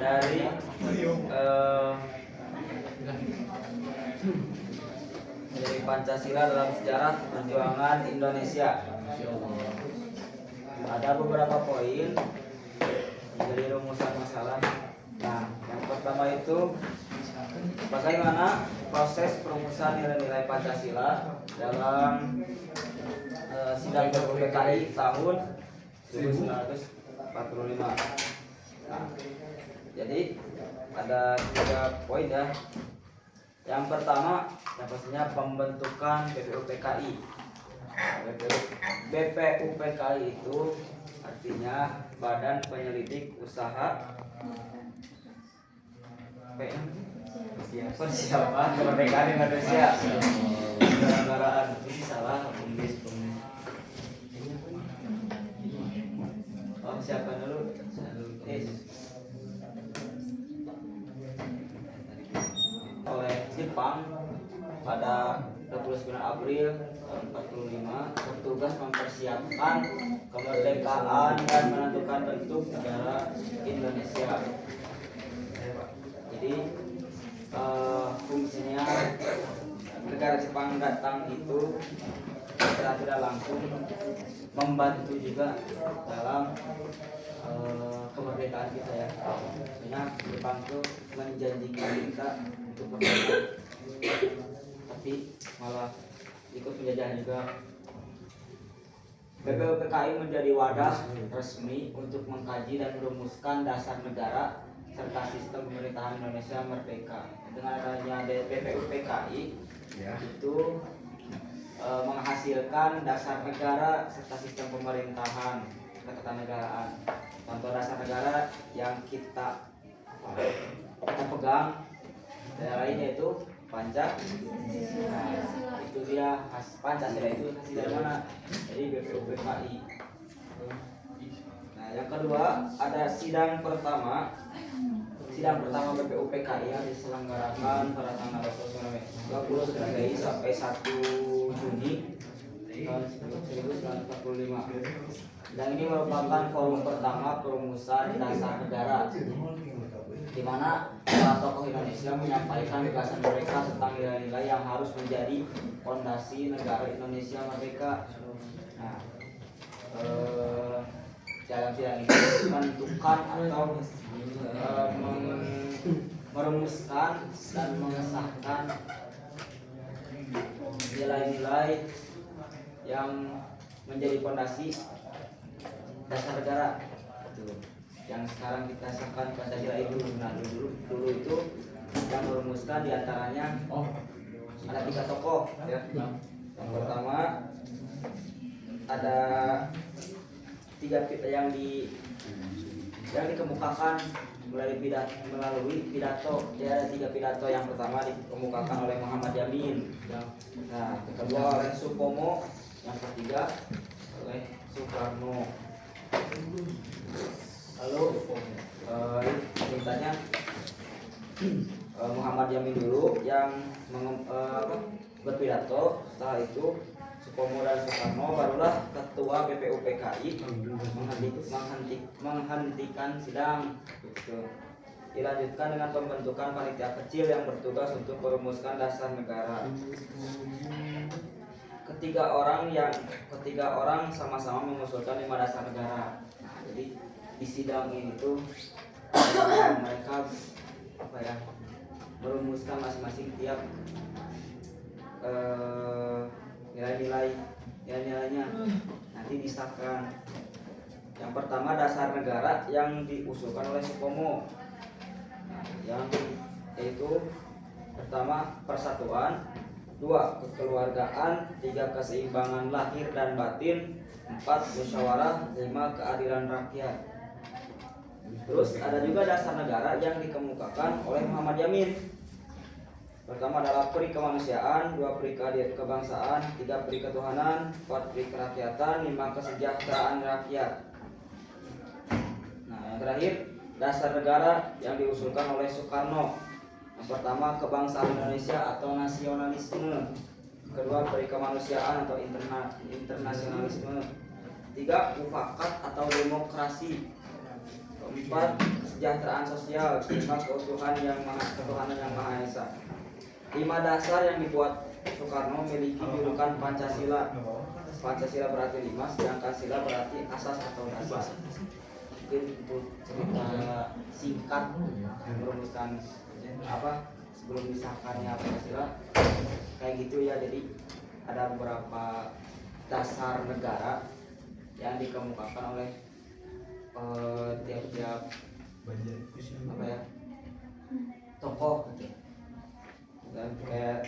dari dari Pancasila dalam sejarah perjuangan Indonesia. Ada beberapa poin dari rumusan masalah. Nah, yang pertama itu bagaimana proses perumusan nilai-nilai Pancasila dalam sidang PKI tahun 1945. Nah, jadi ada 3 poin ya. Yang pertama, yang pastinya pembentukan BPUPKI. BPUPKI itu artinya Badan Penyelidik Usaha Persiapan Kemerdekaan Indonesia. Penyelenggaraan ini salah penulis. Oh, siapa dulu? Oleh Jepang pada 29 April tahun 45 bertugas mempersiapkan kemerdekaan dan menentukan bentuk negara Indonesia. Jadi fungsinya negara Jepang datang itu secara tidak langsung membantu juga dalam kemerdekaan kita ya. Sebenarnya Jepang itu menjanjikan kita untuk merdeka, tapi malah ikut penjajahan juga. BPUPKI menjadi wadah resmi untuk mengkaji dan merumuskan dasar negara serta sistem pemerintahan Indonesia merdeka. Dengan adanya BPUPKI itu menghasilkan dasar negara serta sistem pemerintahan ketatanegaraan. Contoh dasar negara yang kita pegang daerah lainnya itu Pancasila. Nah, itu dia Pancasila itu hasil dari mana? Jadi BPUPKI. Nah, yang kedua ada sidang pertama. Sidang pertama BPUPKI yang diselenggarakan pada tanggal 20 Mei sampai 1 Juni tahun 1945. Dan ini merupakan forum pertama perumusan dasar negara, di mana para tokoh Indonesia menyampaikan gagasan mereka tentang nilai-nilai yang harus menjadi fondasi negara Indonesia merdeka. Nah, dalam sidang ini menentukan atau merumuskan dan mengesahkan nilai-nilai yang menjadi fondasi dasar negara yang sekarang kita sahkan Pancasila itu. Nah, dulu itu yang merumuskan diantaranya ada 3 tokoh ya. Yang pertama ada 3 yang dikemukakan melalui pidato. Ya, ada 3 pidato. Yang pertama dikemukakan oleh Muhammad Yamin. Nah, yang kedua oleh Supomo, yang ketiga oleh Soekarno. Lalu ceritanya Muhammad Yamin dulu yang berpidato. Setelah itu Supomo dan Soekarno, barulah ketua BPUPKI menghentikan sidang. Dilanjutkan dengan pembentukan panitia kecil yang bertugas untuk merumuskan dasar negara. Ketiga orang sama-sama mengusulkan 5 dasar negara. Nah, jadi di sidang ini tuh mereka merumuskan masing-masing tiap nilai-nilainya nanti disahkan. Yang pertama dasar negara yang diusulkan oleh Supomo, yang yaitu pertama persatuan, 2 kekeluargaan, 3 keseimbangan lahir dan batin, 4 musyawarah, 5 keadilan rakyat. Terus ada juga dasar negara yang dikemukakan oleh Muhammad Yamin. Pertama adalah peri kemanusiaan, 2 peri kebangsaan, 3 peri ketuhanan, 4 peri kerakyatan, 5 kesejahteraan rakyat. Nah, yang terakhir dasar negara yang diusulkan oleh Soekarno. Yang pertama kebangsaan Indonesia atau nasionalisme, kedua peri kemanusiaan atau internasionalisme, 3 mufakat atau demokrasi, keempat kesejahteraan sosial, 5 ketuhanan yang Maha Esa. 5 dasar yang dibuat Soekarno memiliki julukan Pancasila. Pancasila berarti 5, sedangkan sila berarti asas atau dasar. Mungkin untuk cerita singkat merumuskan apa sebelum disahkannya Pancasila kayak gitu ya. Jadi ada beberapa dasar negara yang dikemukakan oleh tiap-tiap apa ya tokoh gitu. Dan kayak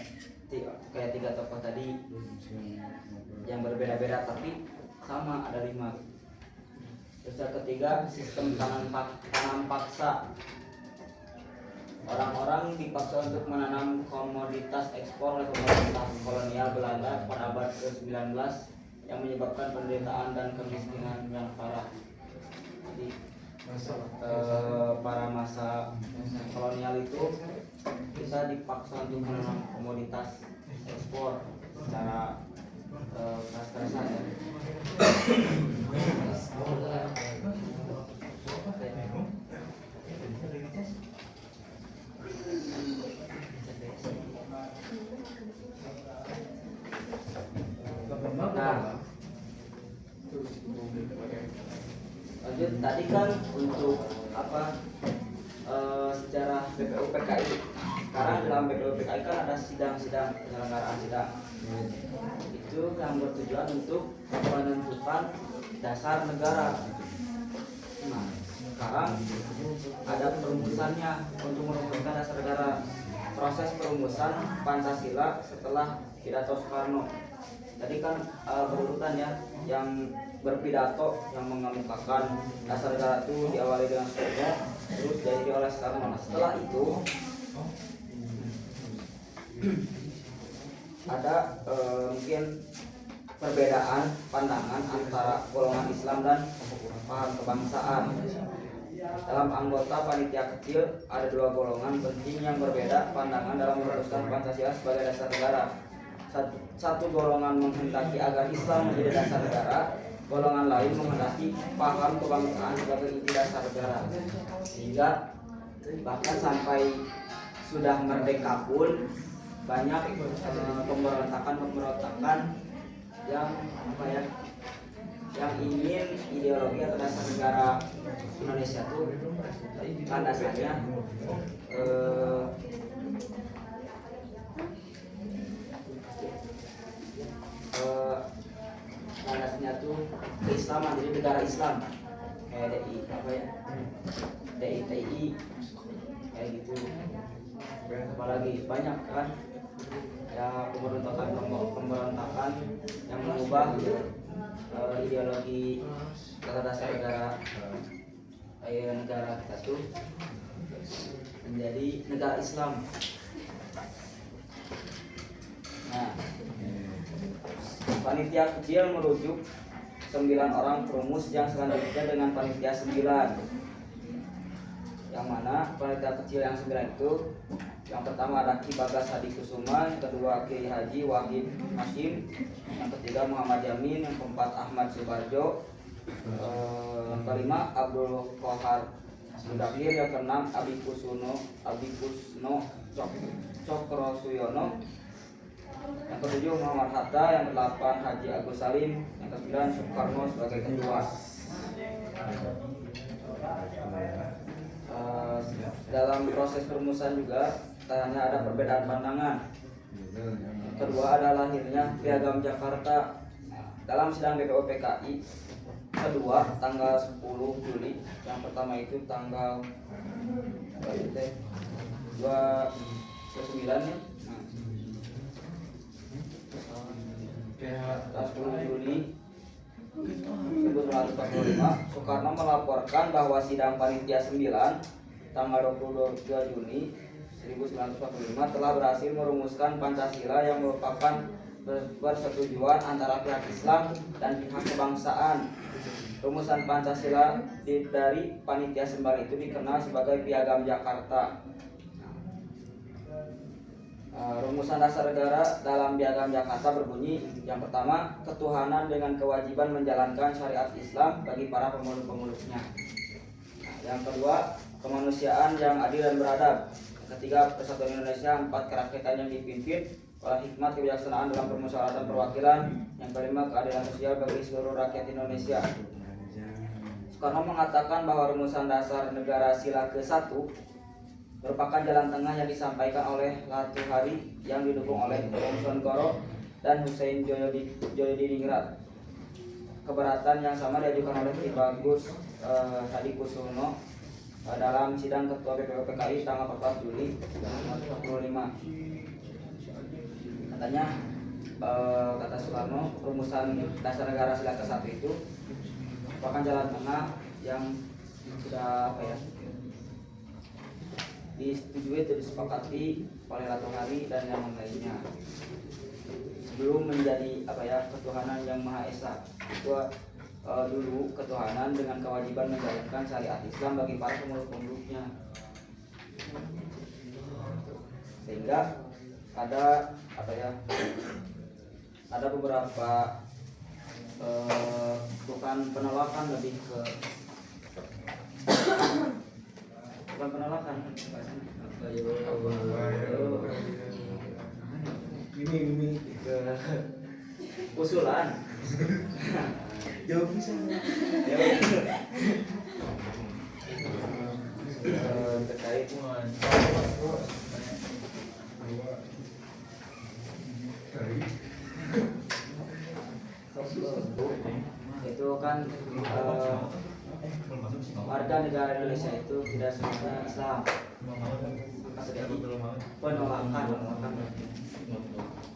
3 tokoh tadi yang berbeda-beda tapi sama, ada 5. Terus yang ketiga, sistem tanam paksa. Orang-orang dipaksa untuk menanam komoditas ekspor oleh pemerintah kolonial Belanda pada abad ke-19 yang menyebabkan penderitaan dan kemiskinan yang parah. Jadi para masa kolonial itu kita dipaksa untuk menanam komoditas ekspor secara keras-kerasan ya. Nah, lanjut tadi kan untuk apa sejarah BPUPKI. Sekarang dalam BPUPKI kan ada sidang-sidang penyelenggaraan sidang. Itu yang bertujuan untuk menentukan dasar negara. Nah, sekarang ada perumusannya untuk merumuskan dasar negara. Proses perumusan Pancasila setelah pidato Soekarno. Tadi kan berurutan ya, yang berpidato yang mengemukakan dasar negara itu diawali dengan Soekarno, terus diakhiri oleh Soekarno. Nah, setelah itu ada mungkin perbedaan pandangan antara golongan Islam dan paham kebangsaan. Dalam anggota panitia kecil ada 2 golongan penting yang berbeda pandangan dalam merumuskan Pancasila sebagai dasar negara. Satu golongan menghendaki agar Islam menjadi dasar negara, golongan lain menghendaki paham kebangsaan sebagai inti dasar negara. Sehingga bahkan sampai sudah merdeka pun banyak pemberontakan yang apa ya, yang ingin ideologi atau dasar negara Indonesia itu kan dasarnya landasnya tuh keislaman, jadi negara Islam kayak DI apa ya, DITI kayak gitu. Apalagi banyak kan ya pemberontakan yang mengubah ideologi kata dasar negara kita tuh menjadi negara Islam. Nah, panitia kecil merujuk 9 orang perumus yang selanjutnya dengan panitia 9. Yang mana panitia kecil yang 9 itu, yang pertama ada Ki Bagas Hadi Kusuma, yang kedua Kiai Haji Wahid Hashim, yang ketiga Muhammad Yamin, yang keempat Ahmad Subarjo, yang kelima Abdul Qahar Sudakir, yang keenam Abi Kusno Cokro Suyono, yang ketujuh Muhammad Hatta, yang kedelapan Haji Agus Salim, yang kesembilan Soekarno sebagai ketua. Dalam proses perumusan juga tanya ada perbedaan pandangan. Yang kedua adalah lahirnya Piagam Jakarta. Dalam sidang BPUPKI kedua tanggal 10 Juli, yang pertama itu tanggal 29 ya. Tanggal 10 Juli 1945, Soekarno melaporkan bahwa sidang panitia 9 tanggal 22 Juni 1945 telah berhasil merumuskan Pancasila yang merupakan persetujuan antara pihak Islam dan pihak kebangsaan. Rumusan Pancasila dari panitia 9 itu dikenal sebagai Piagam Jakarta. Rumusan dasar negara dalam Piagam Jakarta berbunyi, yang pertama, ketuhanan dengan kewajiban menjalankan syariat Islam bagi para pemeluk-pemeluknya. Yang kedua, kemanusiaan yang adil dan beradab. Ketiga, persatuan Indonesia. Empat, kerakyatan yang dipimpin oleh hikmat kebijaksanaan dalam permusyawaratan perwakilan. Yang kelima, keadilan sosial bagi seluruh rakyat Indonesia. Soekarno mengatakan bahwa rumusan dasar negara sila ke-1 merupakan jalan tengah yang disampaikan oleh Latuhari yang didukung oleh Wongsonegoro dan Hussein Jodiningrat. Keberatan yang sama diajukan oleh Ki Bagus Hadikusuno dalam sidang Ketua BPUPKI tanggal 14 Juli 1945. Katanya, kata Soekarno, rumusan dasar negara sila ke-1 itu merupakan jalan tengah yang sudah disetujui atau disepakati oleh Latuhari dan yang lainnya sebelum menjadi ketuhanan yang Maha Esa. Itu dulu ketuhanan dengan kewajiban menjalankan syariat Islam bagi para pemeluk-pemeluknya, sehingga ada beberapa bukan penolakan, lebih ke bukan penolakan, ini ke usulan jauh bisa terkait itu kan warga negara Indonesia itu tidak semuanya Islam, terjadi penolakan.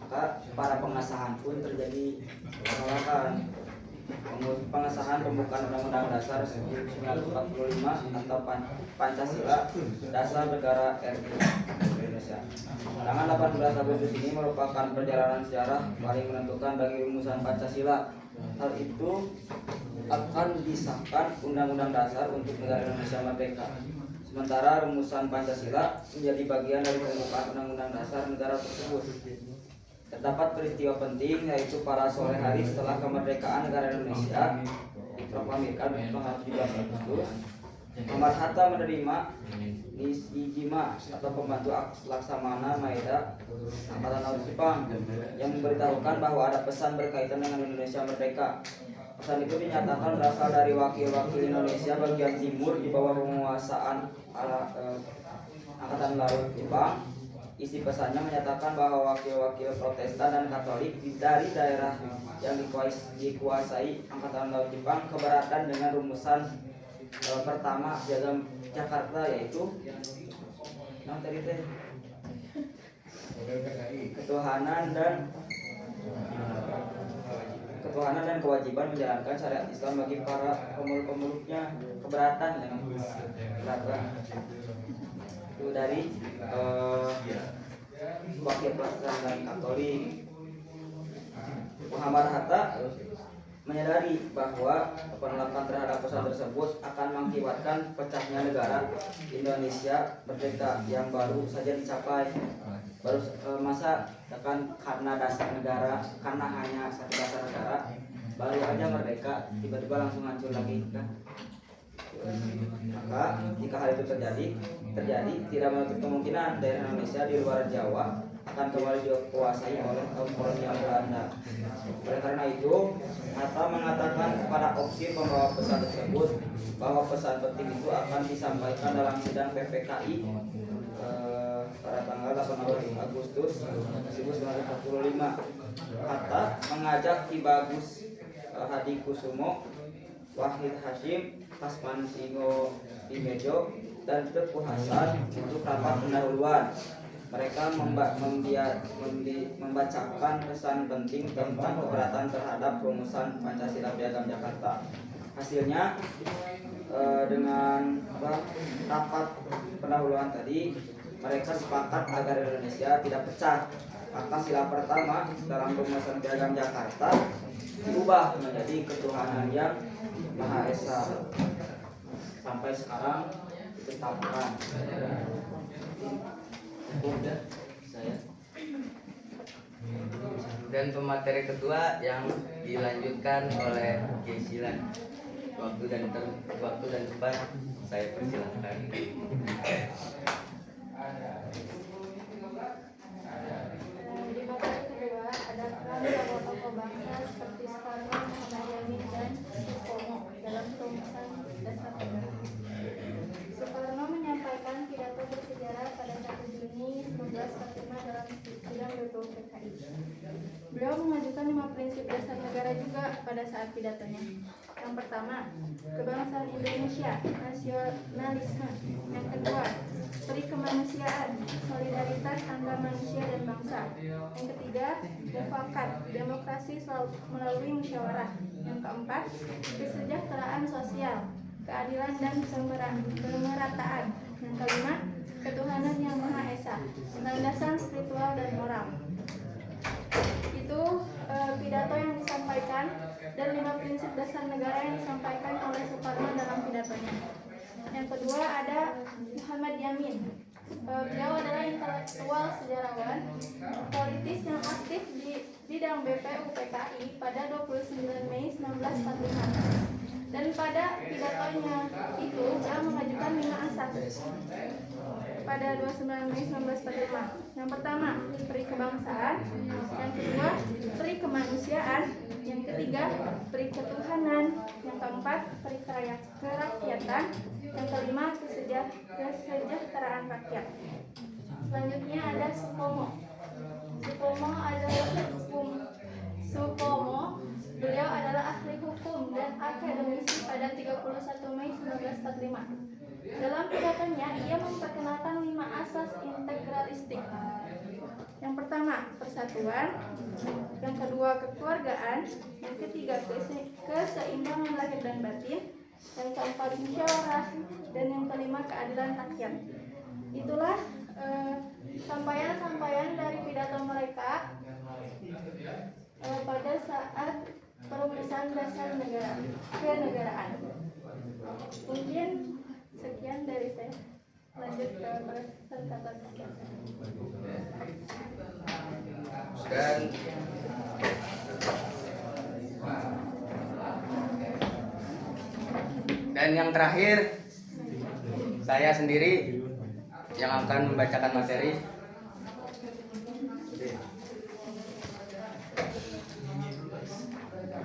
Maka para pengesahan pun terjadi penolakan. Pengesahan pembukaan Undang-Undang Dasar 1945 atau Pancasila Dasar Negara RI Indonesia. Tanggal 18 Agustus ini merupakan perjalanan sejarah paling menentukan bagi rumusan Pancasila. Hal itu akan disahkan Undang-Undang Dasar untuk negara Indonesia merdeka. Sementara rumusan Pancasila menjadi bagian dari pembukaan Undang-Undang Dasar negara tersebut. Terdapat peristiwa penting, yaitu pada sore hari setelah kemerdekaan negara Indonesia diproklamirkan tanggal 17 Agustus, Muhammad Hatta menerima Nishijima atau pembantu Laksamana Maeda Angkatan Laut Jepang yang memberitahukan bahwa ada pesan berkaitan dengan Indonesia merdeka. Pesan itu dinyatakan berasal dari wakil-wakil Indonesia bagian timur di bawah penguasaan Angkatan Laut Jepang. Isi pesannya menyatakan bahwa wakil-wakil Protestan dan Katolik dari daerah yang dikuasai Angkatan Laut Jepang keberatan dengan rumusan pertama Piagam Jakarta, yaitu ketuhanan dan kewajiban menjalankan syariat Islam bagi para pemeluk-pemeluknya. Keberatan dengan keberatan itu dari wakil Protestan dan Katolik. Muhammad Hatta menyadari bahwa penolakan terhadap pesan tersebut akan mengakibatkan pecahnya negara Indonesia merdeka yang baru saja dicapai. Masa karena dasar negara, karena hanya satu dasar negara baru aja merdeka, tiba-tiba langsung hancur lagi kan? Maka jika hal itu terjadi, tidak menutup kemungkinan daerah Indonesia di luar Jawa akan kembali dikuasai oleh kaum kolonial Belanda. Oleh karena itu, Hatta mengatakan kepada opsi pembawa pesan tersebut bahwa pesan penting itu akan disampaikan dalam sidang PPKI pada tanggal 18 Agustus 1945. Hatta mengajak Ki Bagus Hadikusumo, Wahid Hashim, Kasman Singo Dimejo, dan Teguh Hasan untuk rapat pendahuluan. Mereka membacakan pesan penting tentang keberatan terhadap rumusan Pancasila Piagam Jakarta. Hasilnya dengan rapat pendahuluan tadi, mereka sepakat agar Indonesia tidak pecah. Maka sila pertama dalam rumusan Piagam Jakarta diubah menjadi ketuhanan yang Maha Esa. Sampai sekarang ditetapkan. Dan pemateri kedua yang dilanjutkan oleh Kiai Silan. Waktu dan tempat Saya persilahkan. Di materi kedua ada peran tokoh-tokoh bangsa seperti Soekarno, Muhammad Yamin, dan Supomo dalam perumusan dasar negara. Soekarno menyampaikan pidato bersejarah pada 1 Juni 1945 dalam sidang BPUPKI. Beliau mengajukan 5 prinsip dasar negara juga pada saat pidatonya. Yang pertama, kebangsaan Indonesia, nasionalisme. Yang kedua, peri kemanusiaan, solidaritas antar manusia dan bangsa. Yang ketiga, mufakat, demokrasi melalui musyawarah. Yang keempat, kesejahteraan sosial, keadilan dan pemerataan. Yang kelima, ketuhanan yang Maha Esa, landasan spiritual dan moral. Itu pidato yang disampaikan dan 5 prinsip dasar negara yang disampaikan oleh Soekarno dalam pidatonya. Yang kedua ada Muhammad Yamin. Beliau adalah intelektual sejarawan, politis yang aktif di bidang BPUPKI pada 29 Mei 1945. Dan pada pidatonya itu beliau mengajukan 5 asas pada 29 Mei 1945. Yang pertama, peri kebangsaan. Yang kedua, peri kemanusiaan. Yang ketiga, peri ketuhanan. Yang keempat, peri kerakyatan. Yang kelima, kesejahteraan rakyat. Selanjutnya ada Supomo. Supomo beliau adalah ahli hukum dan akademisi pada 31 Mei 1945. Dalam pidatonya, ia memperkenalkan 5 asas integralistik. Yang pertama, persatuan. Yang kedua, kekeluargaan. Yang ketiga, keseimbangan lahir dan batin. Yang keempat, musyawarah. Dan yang kelima, keadilan rakyat. Itulah sampaian-sampaian dari pidato mereka pada saat perumusan dasar negara kenegaraan. Mungkin sekian dari saya. Lanjut ke peserta berikutnya. Dan yang terakhir, saya sendiri yang akan membacakan materi.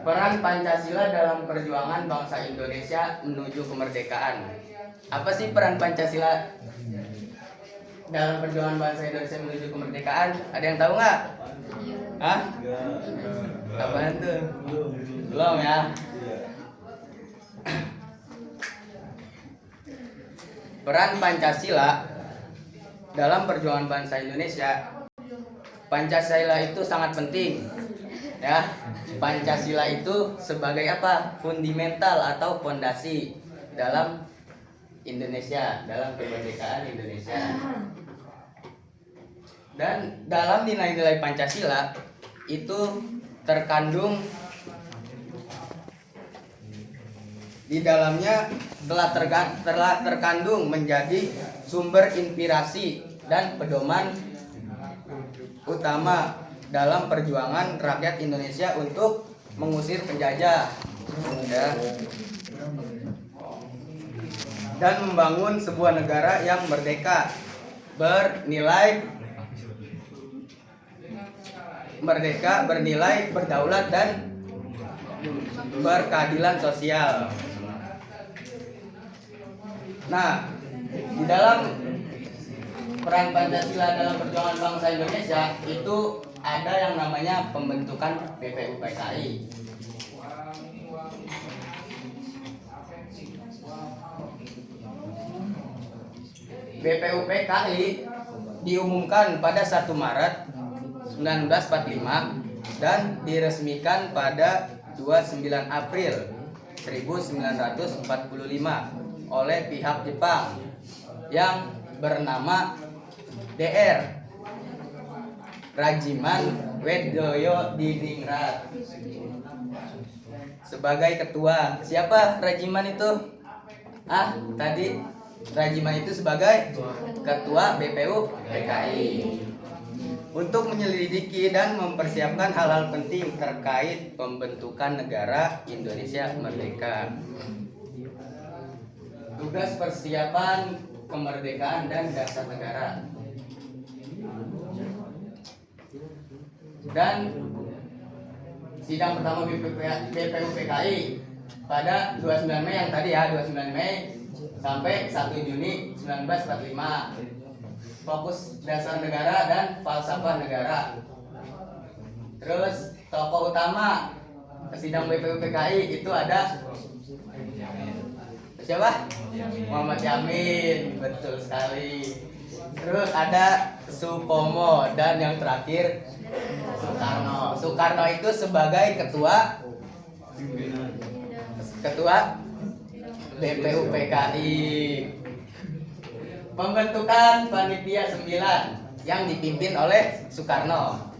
Peran Pancasila dalam perjuangan bangsa Indonesia menuju kemerdekaan. Apa sih peran Pancasila dalam perjuangan bangsa Indonesia menuju kemerdekaan? Ada yang tahu nggak? Hah? Apaan tuh? Belum ya? Peran Pancasila dalam perjuangan bangsa Indonesia. Pancasila itu sangat penting. Ya, Pancasila itu sebagai apa? Fundamental atau fondasi dalam Indonesia, dalam kemerdekaan Indonesia. Dan dalam nilai-nilai Pancasila itu terkandung di dalamnya telah terkandung menjadi sumber inspirasi dan pedoman utama dalam perjuangan rakyat Indonesia untuk mengusir penjajah dan membangun sebuah negara yang merdeka, bernilai, berdaulat dan berkeadilan sosial. Nah, di dalam peran Pancasila dalam perjuangan bangsa Indonesia itu ada yang namanya pembentukan BPUPKI. BPUPKI diumumkan pada 1 Maret 1945 dan diresmikan pada 29 April 1945 oleh pihak Jepang yang bernama DR Rajiman Wedoyo Diningrat sebagai ketua. Siapa Rajiman itu? Tadi Rajiman itu sebagai ketua BPUPKI untuk menyelidiki dan mempersiapkan hal-hal penting terkait pembentukan negara Indonesia merdeka. tugas persiapan kemerdekaan dan dasar negara. Dan sidang pertama BPUPKI pada 29 Mei yang tadi ya, 29 Mei sampai 1 Juni 1945. Fokus dasar negara dan falsafah negara. Terus tokoh utama sidang BPUPKI itu ada siapa? Muhammad Yamin, betul sekali. Terus ada Supomo dan yang terakhir Soekarno. Soekarno itu sebagai ketua BPUPKI. Pembentukan panitia 9 yang dipimpin oleh Soekarno.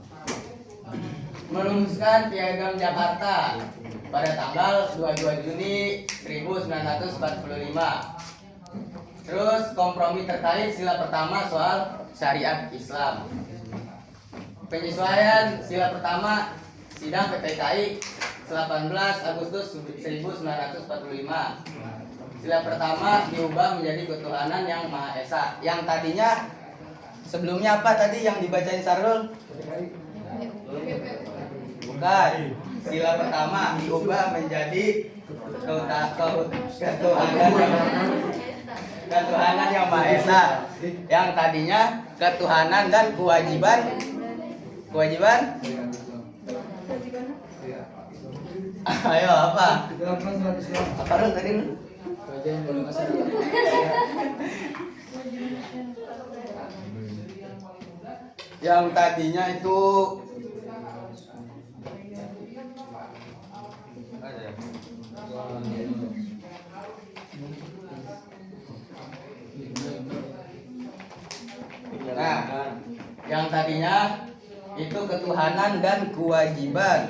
Merumuskan Piagam Jakarta pada tanggal 22 Juni 1945. Terus kompromi terkait sila pertama soal syariat Islam. Penyesuaian sila pertama sidang PPKI 18 Agustus 1945. Sila pertama diubah menjadi ketuhanan yang Maha Esa. Yang tadinya sebelumnya apa tadi yang dibacain Sarul? Bukan. Sila pertama diubah menjadi ketuhanan yang Maha Esa. Yang tadinya ketuhanan dan kewajiban. Ayo apa? Apa lu tadi lu? Yang tadinya itu yang tadinya itu ketuhanan dan kewajiban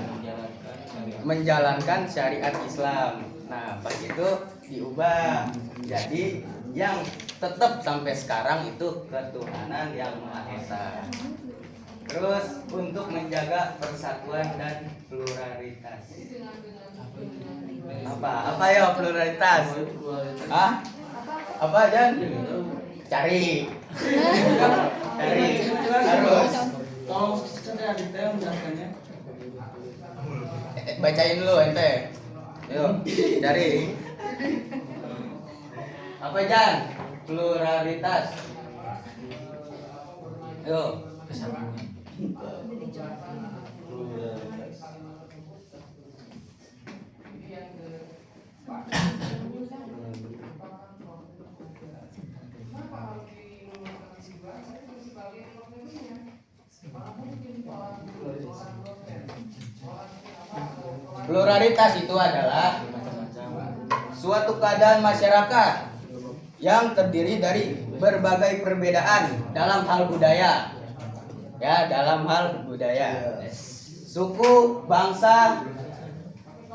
menjalankan syariat Islam. Nah, pas itu diubah jadi yang tetap sampai sekarang itu ketuhanan yang Maha Esa. Terus untuk menjaga persatuan dan pluralitas. Apa ya pluralitas? Hah? Apa Jan? Cari. Harus. Bacain dulu ente. Yuk, cari. Apa Jan? Pluralitas. Yuk. Pluralitas itu adalah suatu keadaan masyarakat yang terdiri dari berbagai perbedaan dalam hal budaya. Ya, dalam hal budaya. Suku, bangsa,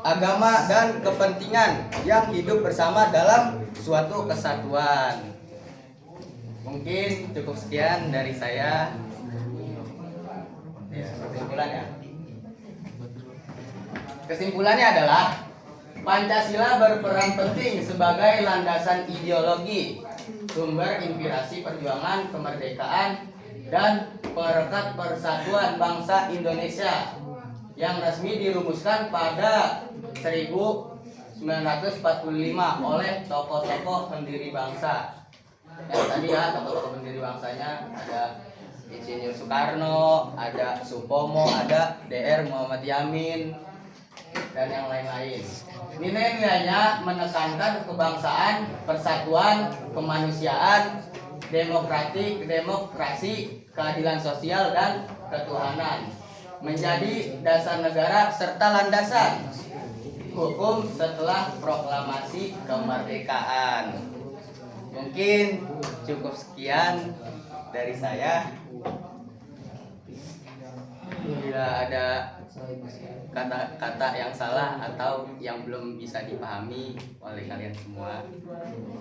agama dan kepentingan yang hidup bersama dalam suatu kesatuan. Mungkin cukup sekian dari saya. Ya, kesimpulannya. Kesimpulannya adalah Pancasila berperan penting sebagai landasan ideologi, sumber inspirasi perjuangan kemerdekaan dan perekat persatuan bangsa Indonesia yang resmi dirumuskan pada 1945 oleh tokoh-tokoh pendiri bangsa. Yang tadi ya, tokoh-tokoh pendiri bangsanya ada Insinyur Soekarno, ada Supomo, ada DR Muhammad Yamin, dan yang lain-lain. Nilai-nilainya menekankan kebangsaan, persatuan, kemanusiaan, demokrasi, keadilan sosial, dan ketuhanan menjadi dasar negara serta landasan hukum setelah proklamasi kemerdekaan. Mungkin cukup sekian dari saya. Bila ada kata-kata yang salah atau yang belum bisa dipahami oleh kalian semua,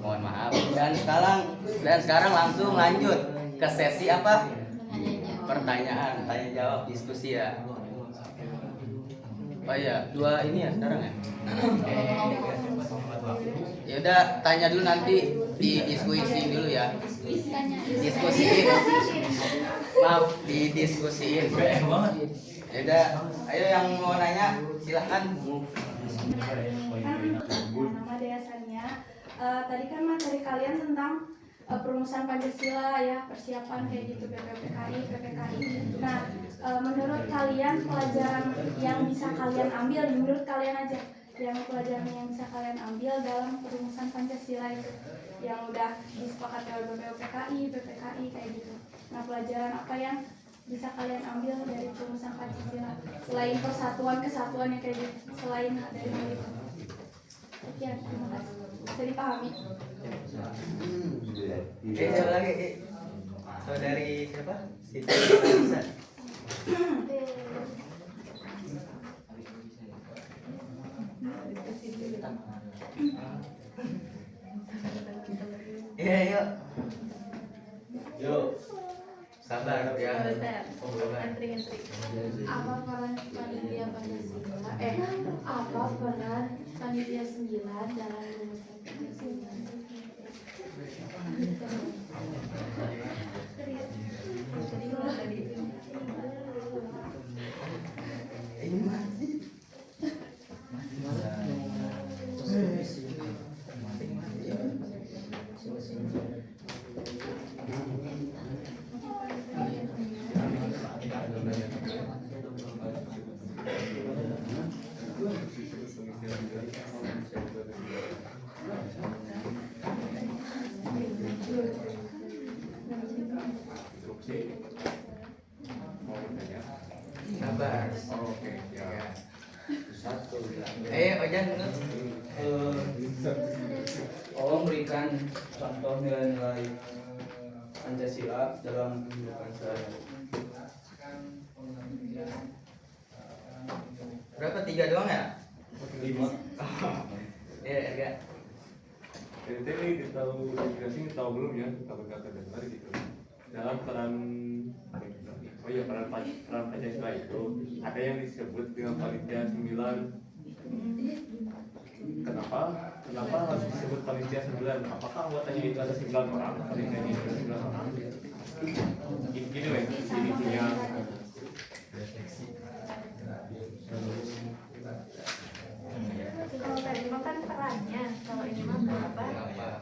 mohon maaf. Dan sekarang langsung lanjut ke sesi apa? Pertanyaan, tanya jawab, diskusi ya. Oh iya, 2 ini ya sekarang ya. Ya udah, tanya dulu nanti didiskusiin dulu ya. Diskusiin. Maaf, didiskusiin. Ya udah, ayo yang mau nanya silahkan. Nama Dea Sania. Tadi kan materi kalian tentang perumusan Pancasila ya, persiapan kayak gitu PPKI. Nah, menurut kalian pelajaran yang bisa kalian ambil, menurut kalian aja, yang pelajaran yang bisa kalian ambil dalam perumusan Pancasila itu, yang udah disepakati oleh PPKI kayak gitu. Nah, pelajaran apa yang bisa kalian ambil dari perumusan Pancasila selain kesatuan yang kayak gitu, selain dari hal itu? Sekian, terima kasih. Bisa dipahami? Siapa lagi? Saudari siapa? Siti Nisa. Iya, yuk. Yuk. Sabar ya. Antri. Apa peran panitia Pancasila? Apa peran panitia 9 dalam rumuskan Pancasila? Sabar. Oke, ya. Satu ya. Ojan. Tolong berikan contoh nilai-nilai Pancasila dalam kehidupan sehari-hari. Berapa? 3 doang ya? 5. Iya, enggak. Jadi ini tahu belum ya kita berkata tadi gitu. Dalam peran peran Pancasila itu ada yang disebut dengan panitia 9. Kenapa harus disebut panitia 9? Apakah anggotanya itu ada 9 orang? Panitianya itu ada 9 orang? Gini weh, intinya. Kalau tadi mah kan perannya, kalau ini mah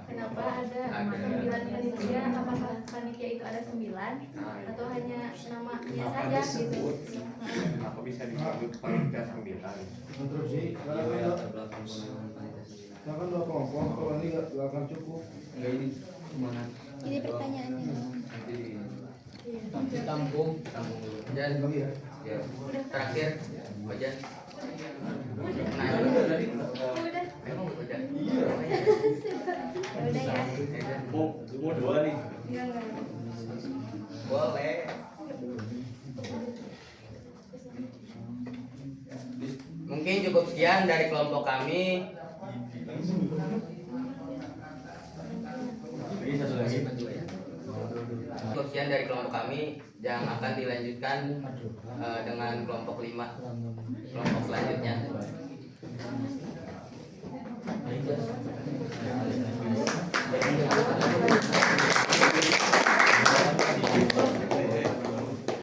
kenapa ada 9 panitia? Apakah panitia itu ada 9 atau hanya namanya saja gitu? Kenapa bisa disebut panitia 9? Kan dua kelompok, kalau ini nggak akan cukup. Enggak, ini gimana? Ini pertanyaannya dong. Tampung. Ojan. Lagi ya. Ya. Terakhir, Ojan. Nah, Udah. emang udah. Ya udah ya. Mau 2 nih. Enggak. Boleh. Mungkin cukup sekian dari kelompok kami. Ini satu lagi. Cukup sekian dari kelompok kami yang akan dilanjutkan dengan kelompok 5, kelompok selanjutnya.